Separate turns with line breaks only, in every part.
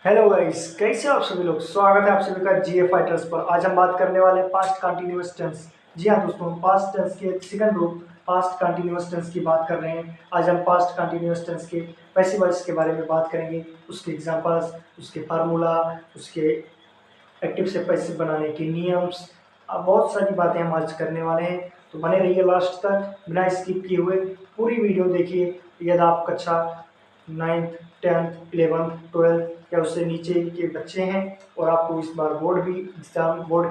Hello guys, कैसे हो आप सभी लोग। स्वागत है आप सभी का जीए फाइटर्स पर। आज हम बात करने वाले हैं पास्ट कंटिन्यूअस टेंस। जी हाँ दोस्तों, पास्ट टेंस के सेकंड रूप पास्ट कंटिन्यूअस टेंस की बात कर रहे हैं। आज हम पास्ट कंटिन्यूअस टेंस के पैसिव वॉइस के बारे में बात करेंगे, उसके एग्जांपल्स, उसके फार्मूला, उसके एक्टिव से पैसिव बनाने के नियम्स। अब बहुत सारी बातें हम आज करने वाले हैं, तो बने रहिए लास्ट तक बिना स्किप किए हुए। पूरी वीडियो देखिए। यदि आप कक्षा 9th 10th 11th 12th या उससे नीचे के बच्चे हैं और आपको इस बार बोर्ड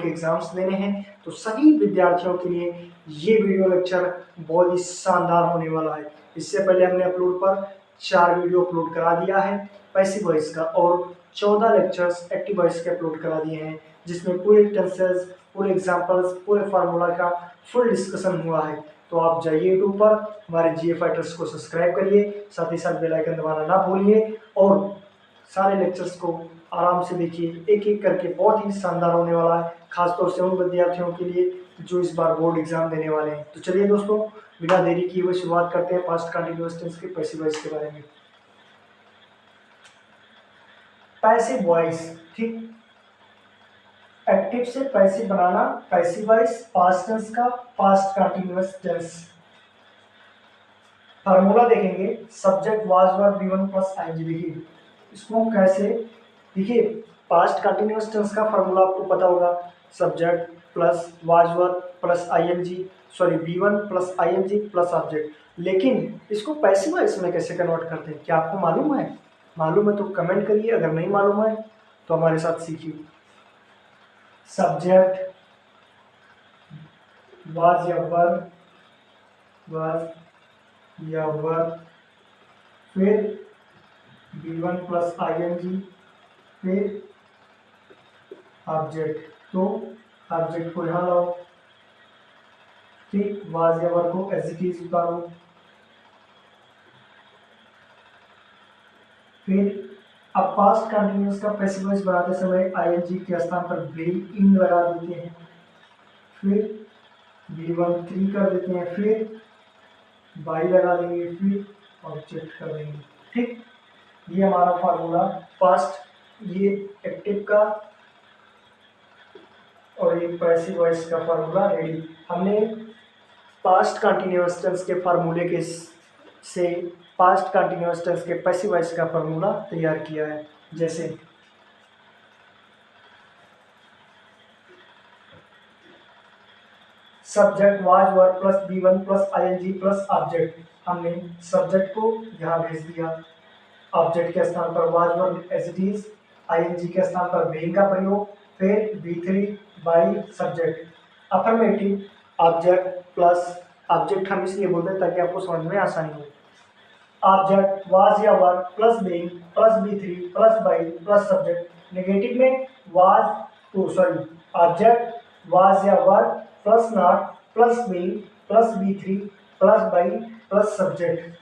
के एग्जाम्स देने हैं, तो सभी विद्यार्थियों के लिए ये वीडियो लेक्चर बहुत ही शानदार होने वाला है। इससे पहले हमने अपलोड पर 4 वीडियो अपलोड करा दिया है पैसिव वॉइस का, और 14 लेक्चर्स एक्टिव वॉइस के अपलोड करा दिए हैं, जिसमें पूरे टेंसेस, पूरे एग्जांपल्स, पूरे फार्मूला का फुल डिस्कशन हुआ है। तो आप जाइए यूट्यूब पर, हमारे जीए फाइटर्स को सब्सक्राइब करिए, साथ ही साथ बेल आइकन दबाना ना भूलिए, और सारे लेक्चर्स को आराम से देखिए। एक एक करके बहुत ही शानदार होने वाला है, खासतौर से उन विद्यार्थियों के लिए जो इस बार बोर्ड एग्जाम देने वाले हैं। तो चलिए दोस्तों, बिना देरी किए हुए शुरुआत करते हैं पास्ट कंटिन्यूअस टेंस के पैसिव वॉइस के बारे में। पैसिव वॉइस, ठीक। एक्टिव से पैसिव बनाना, पैसिव वॉइस पास्ट टेंस का पास्ट कंटिन्यूअस टेंस। फार्मूला देखेंगे, subject was verb V one plus ING. देखिए इसको कैसे, देखिए पास्ट कंटिन्यूअस टेंस का फार्मूला आपको पता होगा, subject plus was verb plus ING, sorry V one plus ING plus object. लेकिन इसको पैसिव वॉइस में कैसे कन्वर्ट करते हैं, क्या आपको मालूम है? मालूम है तो कमेंट करिए, अगर नहीं मालूम है तो हमारे साथ सीखिए। सब्जेक्ट वाज या वर्ब, वाज या वर्ब, फिर V one plus I N G, फिर ऑब्जेक्ट। तो ऑब्जेक्ट को यहाँ लाओ, ठीक। वाज या वर्ब को एज इट इज उतारो, फिर अब पास्ट कंटिन्यूअस का पैसिव वॉइस बनाते समय आईएनजी के स्थान पर बी इन लगा देते हैं, फिर बी वन थ्री कर देते हैं, फिर बाई लगा देंगे, फिर ऑब्जेक्ट कर देंगे, ठीक। ये हमारा फार्मूला पास्ट, ये एक्टिव का और ये पैसिव वॉइस का फार्मूला रेडी। हमने पास्ट कंटिन्यूअस टेंस के फार्मूले के से पास्ट कंटिन्यूअस टेंस के पैसिव वॉइस का फार्मूला तैयार किया है। जैसे subject was verb plus V one plus ING plus object. हमने सब्जेक्ट को यहाँ भेज दिया, ऑब्जेक्ट के स्थान पर was verb as it is, ING के स्थान पर बीइंग का प्रयोग, फिर B three by subject. Affirmative object plus object हम इसलिए बोलते हैं ताकि आपको समझ में आसानी हो। ऑब्जेक्ट वाज या verb plus being plus B three plus by plus subject. Negative में was, to sorry, object was या verb plus not plus being plus B three plus by plus subject.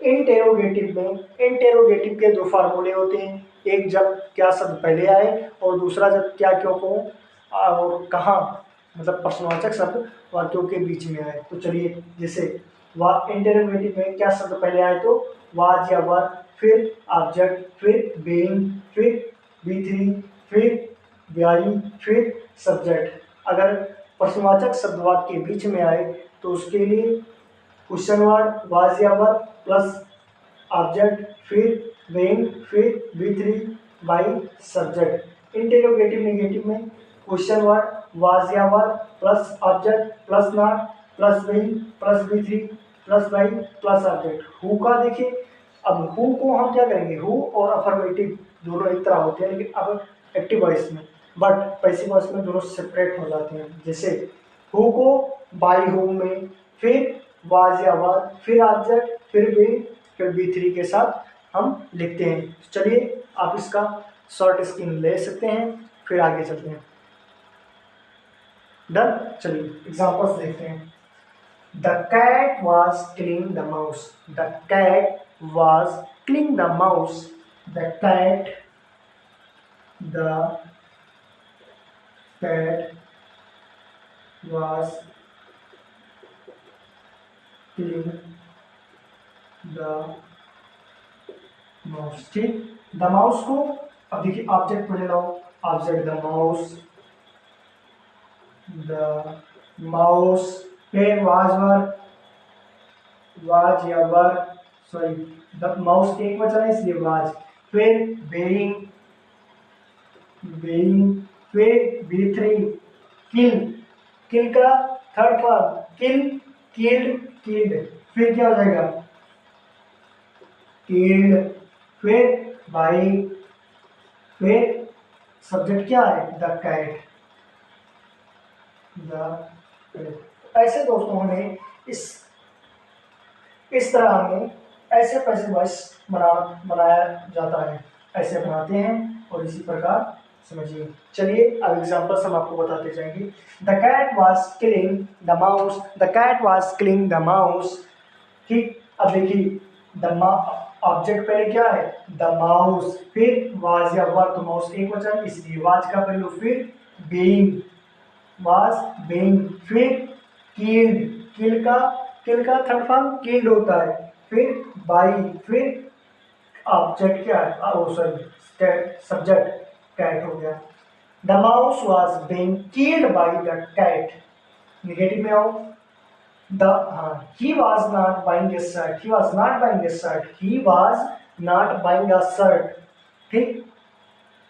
Interrogative में interrogative के दो फार्मूले होते हैं, एक जब क्या शब्द पहले आए और दूसरा जब क्या क्यों को और कहाँ, मतलब प्रश्नवाचक शब्द वाक्यों के बीच में आए। तो चलिए, जैसे इंटेरोगेटिव में क्या शब्द पहले आए, तो वाज या वर्ब, फिर ऑब्जेक्ट, फिर बीइंग, फिर बी थ्री, फिर वाई, फिर सब्जेक्ट। अगर प्रश्नवाचक शब्द वाक्य के बीच में आए तो उसके लिए क्वेश्चन वर्ड वाज या वर्ब प्लस ऑब्जेक्ट, फिर बीइंग, फिर B three by subject. Interrogative negative में क्वेश्चन वर्ड वाज या verb plus object plus not plus being plus B three plus by plus object. Who का देखिए, अब who co हम क्या करेंगे, हु और अफर्मेटिव दोनों एक तरह होते हैं, लेकिन अब एक्टिव वॉइस में, बट पैसिव वॉइस में दोनों सेपरेट हो जाते हैं। जैसे हु को बाई होम में, फिर वाज या वर्ब, फिर ऑब्जेक्ट, फिर बी, फिर बी थ्री के साथ हम लिखते हैं। चलिए आप इसका शॉर्ट स्क्रीन ले सकते हैं, फिर आगे चलते हैं। डन। चलिए एग्जांपल्स देखते हैं। The cat was killing the mouse, the cat was killing the mouse, the cat, the cat was killing the mouse, ठीक। द माउस को अब देखिए ऑब्जेक्ट को ले लो, object the mouse, the mouse, फिर वाज या वर, सॉरी द माउस एक वचन है इसलिए वाज, फिर बेइंग, फिर बी थ्री, किल, किल का थर्ड फॉर्म किल, किल्ड, किल्ड, फिर क्या हो जाएगा किल्ड, फिर बाई, फिर सब्जेक्ट क्या है द कैट, द, ऐसे दोस्तों हमें इस तरह हमें ऐसे पैसे वॉइस बनाया जाता है, ऐसे बनाते हैं और इसी प्रकार समझिए। चलिए अब एग्जांपल्स हम आपको बताते जाएंगे। The cat was killing the mouse, the cat was killing the mouse, ठीक। अब देखिए द ऑब्जेक्ट पहले क्या है द माउस, फिर वाज या वर, तो माउस एक वचन इसलिए वाज का प्रयोग, फिर बीइंग, वाज बीइंग, फिर किल्ड, किल का थर्ड फॉर्म किल्ड होता है, फिर बाई, फिर ऑब्जेक्ट क्या है ओ सॉरी सब्जेक्ट कैट हो गया। The mouse was being killed by the cat, negative में आओ। द हाँ he was not buying a shirt, he was not buying a shirt, he was not buying a shirt, ठीक।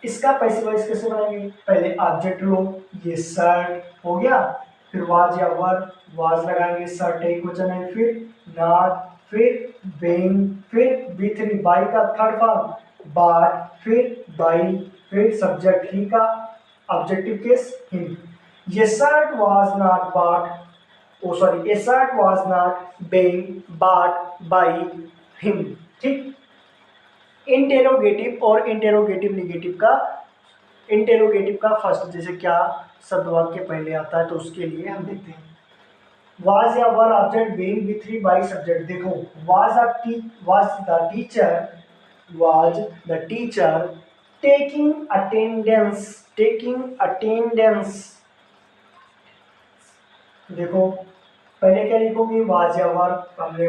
इसका passive voice कैसे बनाएंगे, पहले ऑब्जेक्ट लो, ये shirt हो गया, फिर वाज या वर, वाज लगाएंगे, शर्ट एक वचन है, फिर नॉट, फिर बीइंग, फिर बी थ्री बाई का थर्ड फॉर्म बाट, फिर बाई, फिर सब्जेक्ट ही का ऑब्जेक्टिव केस हिम। ये shirt was not bought, oh sorry a shirt was not being bought by him, ठीक। इंटेरोगेटिव और इंटेरोगेटिव का फर्स्ट जैसे क्या शब्द वाक्य पहले आता है तो उसके लिए हम देखते हैं। वाज या were object being V three by subject, देखो was the teacher taking attendance, देखो पहले क्या लिखोगे वाज या वर, हमने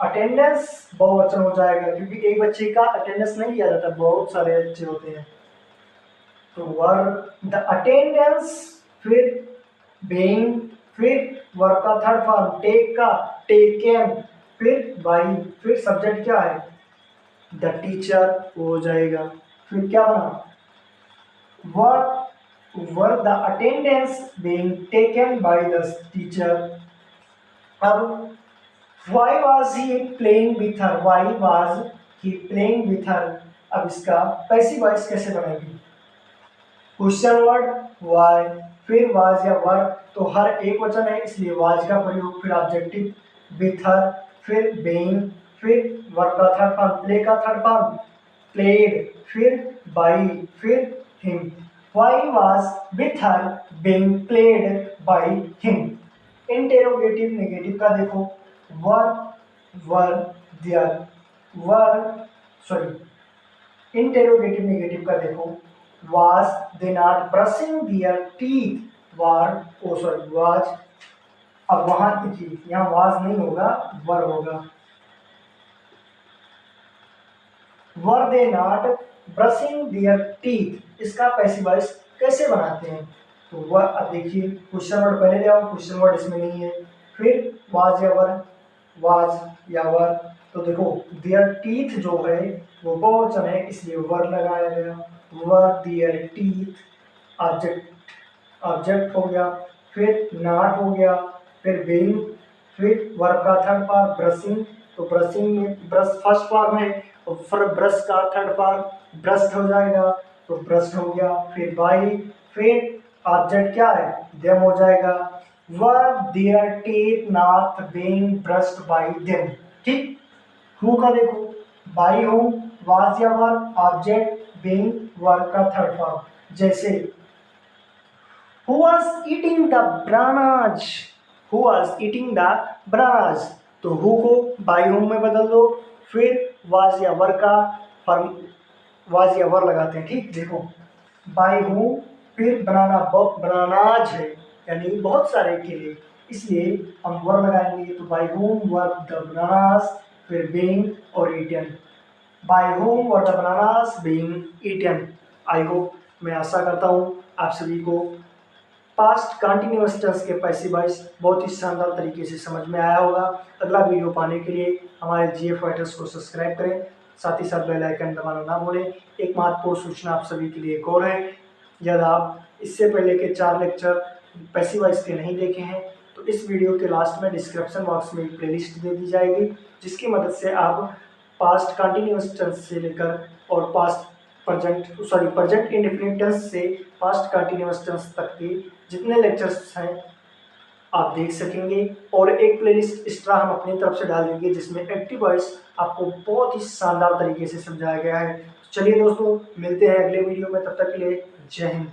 अटेंडेंस बहुवचन हो जाएगा क्योंकि एक बच्चे का अटेंडेंस नहीं किया जाता, बहुत सारे बच्चे होते हैं, तो वर द अटेंडेंस, फिर बीइंग, फिर वर्ब का थर्ड फॉर्म टेक का टेकन, फिर बाई, फिर सब्जेक्ट क्या है द टीचर हो जाएगा, फिर क्या बना were the attendance being taken by the teacher. अब Why was he playing with her? Why was he playing with her? अब इसका पैसिव वॉइस कैसे बनेगी, क्वेश्चन वर्ड वाई, फिर वाज या वर, तो हर एक वचन है इसलिए वाज का प्रयोग, फिर ऑब्जेक्टिव विथ हर, फिर बीइंग, फिर वर्ब का थर्ड फॉर्म प्ले का थर्ड फॉर्म प्लेड, फिर बाई, फिर him. Why was with her being played by him. Interrogative negative का देखो were, were, there, were, sorry interrogative negative का देखो was they not brushing their teeth, were, oh sorry was, अब वहां देखिए यहाँ was नहीं होगा वर होगा, were they not brushing their teeth, इसका पैसिव वॉइस कैसे बनाते हैं, तो वह अब देखिए क्वेश्चन वर्ड पहले ले आओ, क्वेश्चन वर्ड इसमें नहीं है, फिर was या वर, was या वर, तो देखो देयर टीथ जो है वो बहुवचन है इसलिए वर लगाया गया, वर देयर टीथ, ऑब्जेक्ट हो गया, फिर नॉट हो गया, फिर बीइंग, फिर वर्ब का थर्ड फॉर्म ब्रशिंग, तो ब्रशिंग में ब्रश फर्स्ट फॉर्म है और फिर ब्रश का थर्ड फॉर्म ब्रश्ड हो जाएगा, तो ब्रश्ड हो गया, फिर बाई, फिर ऑब्जेक्ट क्या है देम हो जाएगा, were there teeth not being brushed bye them, ठीक। हु का देखो बाई होम, वाज या वर, ऑब्जेक्ट बीइंग वर्ब का थर्ड फॉर्म, जैसे who was eating the bananas, who was eating the bananas, तो हु को बाई होम में बदल दो, फिर वाज या वर का फॉर्म वाज या वर लगाते हैं, ठीक। देखो बाई होम, फिर बनानाज है यानी बहुत सारे के लिए इसलिए हम वर लगाएंगे, तो by whom verb the bananas, फिर बीइंग और eaten, by whom were the bananas being eaten. I hope, मैं आशा करता हूँ आप सभी को पास्ट कंटिन्यूअस टेंस के पैसिव वॉइस बहुत ही शानदार तरीके से समझ में आया होगा। अगला वीडियो पाने के लिए हमारे जीएफ फाइटर्स को सब्सक्राइब करें, साथ ही साथ बेल आइकन दबाना ना भूलें। एक महत्वपूर्ण सूचना आप सभी के लिए एक और है, यदि आप इससे पहले के 4 लेक्चर पैसिव वॉइस के नहीं देखे हैं तो इस वीडियो के लास्ट में डिस्क्रिप्शन बॉक्स में एक प्लेलिस्ट दे दी जाएगी, जिसकी मदद से आप पास्ट कंटिन्यूअस टेंस से लेकर और प्रेजेंट इंडेफिनिट टेंस से पास्ट कंटिन्यूअस टेंस तक के जितने लेक्चर्स हैं आप देख सकेंगे। और एक प्लेलिस्ट एक्स्ट्रा हम अपनी तरफ से डाल देंगे जिसमें एक्टिव वॉइस आपको बहुत ही शानदार तरीके से समझाया गया है। चलिए दोस्तों, मिलते हैं अगले वीडियो में, तब तक के लिए जय हिंद।